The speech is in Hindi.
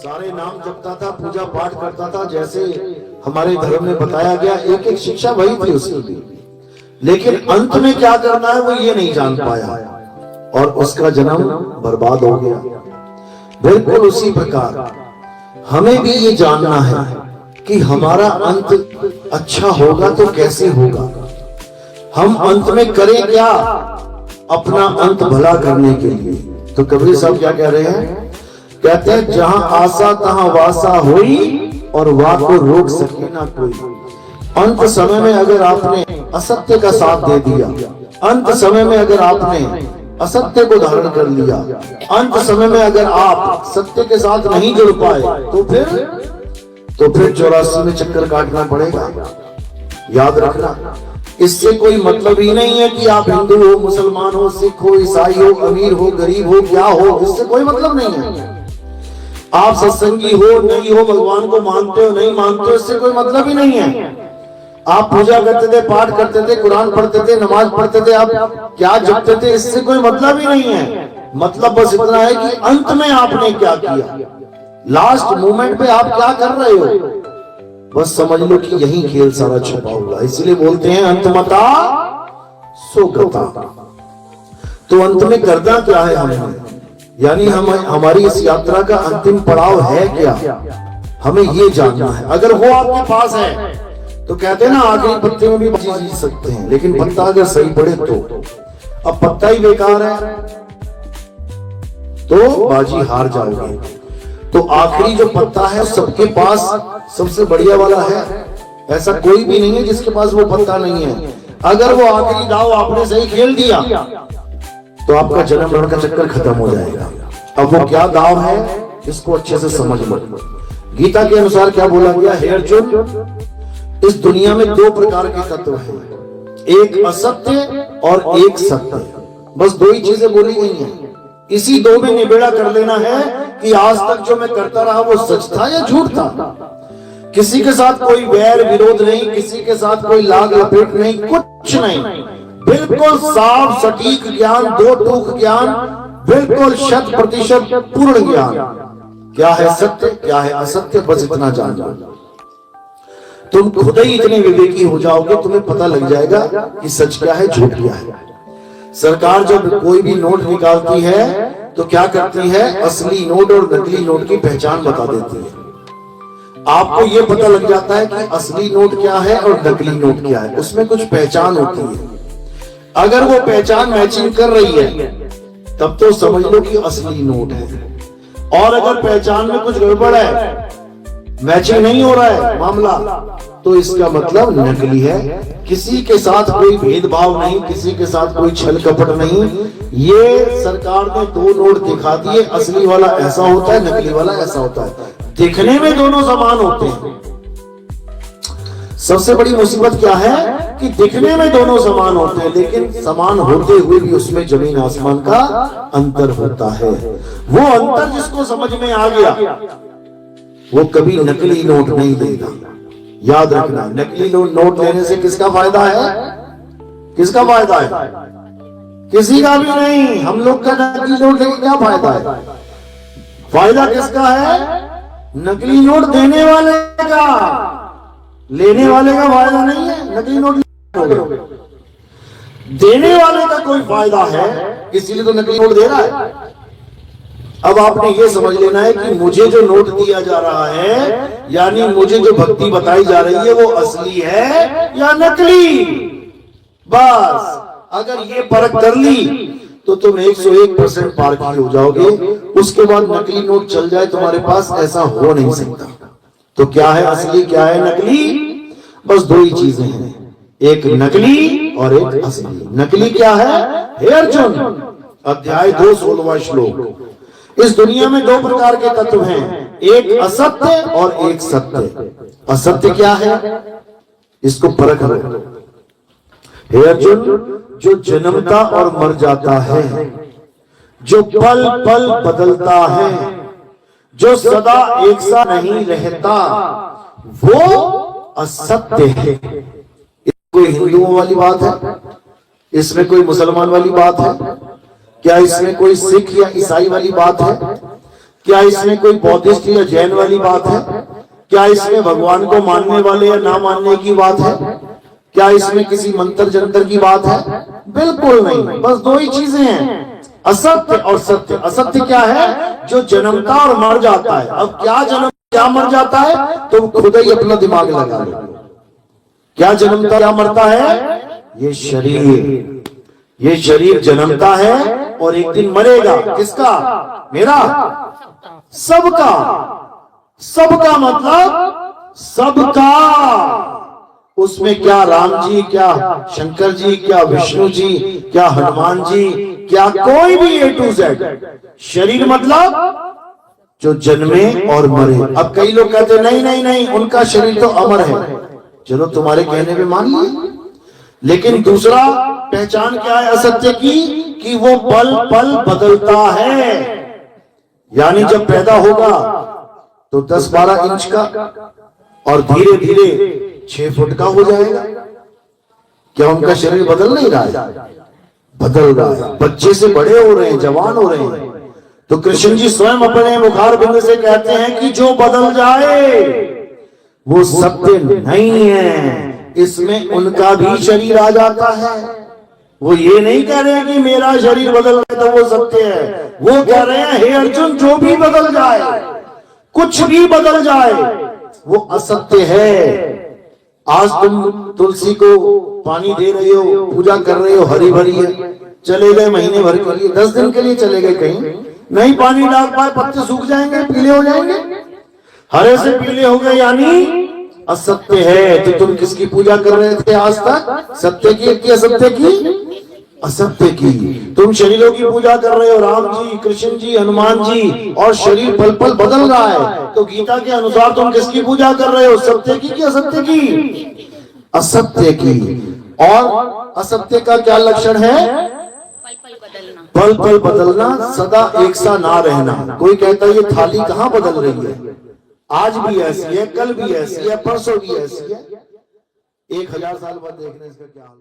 सारे नाम जपता था, पूजा पाठ करता था, जैसे हमारे धर्म में बताया गया, एक एक शिक्षा वही थी उसकी भी। लेकिन अंत में क्या करना है वो ये नहीं जान पाया और उसका जन्म बर्बाद हो गया। बिल्कुल उसी प्रकार हमें भी ये जानना है कि हमारा अंत अच्छा होगा तो कैसे होगा, हम अंत में करें क्या अपना अंत भला करने के लिए। तो कबीर साहब क्या कह रहे हैं, कहते हैं जहां आशा तहां वासा होई और वाह को रोक सके ना कोई। अंत समय में अगर आपने असत्य का साथ दे दिया, अंत समय में अगर आपने असत्य को धारण कर लिया, अंत समय में अगर आप सत्य के साथ नहीं जुड़ पाए तो फिर 84 में चक्कर काटना पड़ेगा। याद रखना, इससे कोई मतलब ही नहीं है कि आप हिंदू हो, मुसलमान हो, सिख हो, ईसाई हो, अमीर हो, गरीब हो, क्या हो, इससे कोई मतलब नहीं है। आप सत्संगी हो नहीं हो, भगवान को मानते हो नहीं मानते हो, इससे कोई मतलब ही नहीं है। आप पूजा करते थे, पाठ करते थे, कुरान पढ़ते थे, नमाज पढ़ते थे, आप क्या जपते थे, इससे कोई मतलब ही नहीं है। मतलब बस इतना है कि अंत में आपने क्या किया, लास्ट मोमेंट पे आप क्या कर रहे हो, बस समझ लो कि यही खेल सारा छुपा हुआ। इसलिए बोलते हैं अंतमता सो गता। तो अंत में करना क्या है हमें, यानी हमारी इस यात्रा का अंतिम पड़ाव है क्या, हमें ये जानना है। अगर वो आपके पास है तो कहते हैं ना आखिरी पत्ते में भी जी सकते हैं, लेकिन पत्ता अगर सही पड़े तो। अब पत्ता ही बेकार है तो बाजी हार जाओगे। तो आखिरी जो पत्ता है सबके पास सबसे बढ़िया वाला है, ऐसा कोई भी नहीं है जिसके पास वो पत्ता नहीं है। अगर वो आखिरी दाव आपने सही खेल दिया तो आपका जन्म मरण का चक्कर खत्म हो जाएगा। अब वो क्या दाव है इसको अच्छे से समझ लो। गीता के अनुसार क्या बोला गया, हे अर्जुन, इस दुनिया में दो प्रकार के तत्व हैं, एक असत्य और एक सत्य। बस दो ही चीजें बोली गई हैं, इसी दो में निबेड़ा कर लेना है कि आज तक जो मैं करता रहा वो सच था या झूठ था। किसी के साथ कोई वैर विरोध नहीं, किसी के साथ कोई लाग लपेट नहीं, कुछ नहीं, बिल्कुल साफ सटीक ज्ञान, दो टूक ज्ञान, बिल्कुल 100% पूर्ण ज्ञान। क्या है सत्य, क्या है असत्य, बस इतना जान लो। तुम खुद ही इतने विवेकी हो जाओगे, तुम्हें पता लग जाएगा कि सच क्या है, झूठ क्या है। सरकार जब कोई भी नोट निकालती है तो क्या करती है, असली नोट और नकली नोट की पहचान बता देती है। आपको यह पता लग जाता है कि असली नोट क्या है और नकली नोट क्या है, उसमें कुछ पहचान होती है। अगर वो पहचान मैचिंग कर रही है तब तो समझ लो कि असली नोट है, और अगर पहचान में कुछ गड़बड़ है, मैचिंग नहीं हो रहा है मामला, तो इसका मतलब नकली है। किसी के साथ कोई भेदभाव नहीं, किसी के साथ कोई छल कपट नहीं। ये सरकार ने दो नोट दिखा दिए, असली वाला ऐसा होता है, नकली वाला ऐसा होता है, दिखने में दोनों समान होते हैं। सबसे बड़ी मुसीबत क्या है कि दिखने में दोनों समान होते हैं, लेकिन समान होते हुए भी उसमें जमीन आसमान का अंतर होता है। वो अंतर जिसको समझ में आ गया वो कभी नकली नोट नहीं देगा। याद रखना, नकली नोट लेने से किसका फायदा है, किसका फायदा है, किसी का भी नहीं। हम लोग का नकली नोट लेके क्या फायदा है, फायदा किसका है, नकली नोट देने वाले का, लेने वाले का फायदा नहीं है। नकली नोट देने वाले का कोई फायदा है, इसीलिए तो नकली नोट दे रहा है। अब आपने ये समझ लेना है कि मुझे जो नोट दिया जा रहा है, यानी मुझे जो भक्ति बताई जा रही है, वो असली है या नकली। बस अगर ये परख कर ली तो तुम 101% पारखी हो जाओगे। उसके बाद नकली नोट चल जाए तुम्हारे पास, ऐसा हो नहीं सकता। तो क्या है असली, क्या है नकली, बस दो ही चीजें हैं, एक नकली और एक असली। नकली क्या है, हे अर्जुन, अध्याय 2 16वां श्लोक। इस दुनिया में दो प्रकार के तत्व हैं, एक असत्य और एक सत्य। असत्य क्या है, इसको परख लो। हे अर्जुन, जो जन्मता और मर जाता है, जो पल पल बदलता है, जो सदा एक सा नहीं रहता, वो असत्य है। कोई हिंदुओं वाली बात है, इसमें कोई मुसलमान वाली बात है क्या, इसमें कोई सिख या ईसाई वाली बात है, क्या इसमें कोई बौद्धिस्ट या जैन वाली बात है? क्या इसमें भगवान को मानने वाले या ना मानने की बात है? क्या इसमें किसी मंत्र जंतर की बात है? बिल्कुल नहीं। बस दो ही चीजें हैं, असत्य और सत्य। असत्य क्या है? जो जन्मता और मर जाता है। अब क्या जन्म क्या मर जाता है, तुम खुद ही अपना दिमाग लगा लो। क्या जन्मता क्या मरता है? ये शरीर जन्मता है और एक दिन मरेगा। किसका? मेरा? सबका। सबका मतलब सबका। उसमें क्या राम जी, क्या शंकर जी, क्या विष्णु जी, क्या हनुमान जी, क्या कोई भी A to Z। शरीर मतलब जो जन्मे और मरे। अब कई लोग कहते हैं नहीं नहीं नहीं, उनका शरीर तो अमर है। चलो तुम्हारे कहने पे मान लिए, लेकिन दूसरा पहचान क्या है असत्य की? कि वो पल पल बदलता है। यानी जब पैदा होगा तो 10-12 इंच का और धीरे धीरे 6 फुट का हो जाएगा। क्या उनका शरीर बदल नहीं रहा है? बदल रहा है। बच्चे से बड़े हो रहे हैं, जवान हो रहे हैं। तो कृष्ण जी स्वयं अपने मुखार बिंद से कहते हैं कि जो बदल जाए वो सत्य नहीं है। इसमें उनका भी शरीर आ जाता है। वो ये नहीं कह रहे हैं कि मेरा शरीर बदल रहा है तो वो सत्य है। वो कह रहे हैं हे अर्जुन, जो भी बदल जाए, कुछ भी बदल जाए, वो असत्य है। आज तुम तुलसी को पानी दे रहे हो, पूजा कर रहे हो, हरी भरी है, चले गए महीने भर के लिए, 10 दिन के लिए चले गए, कहीं नहीं पानी डाल पाए, पत्ते सूख जाएंगे, पीले हो जाएंगे। हरे से पीले हो गए यानी असत्य है। तो तुम किसकी पूजा कर रहे थे आज तक? सत्य की कि असत्य की? असत्य की। तुम शरीरों की पूजा कर रहे हो, राम जी, कृष्ण जी, हनुमान जी, और शरीर पल पल बदल रहा है। तो गीता के अनुसार तुम किसकी पूजा कर रहे हो? सत्य की कि असत्य की? असत्य की। और असत्य का क्या लक्षण है? पल पल बदलना, सदा एक सा ना रहना। कोई कहता है ये थाली कहाँ बदल रही है? आज भी ऐसी है, कल भी ऐसी है, परसों भी ऐसी है। 1000 साल बाद देखने इसका क्या हाल है।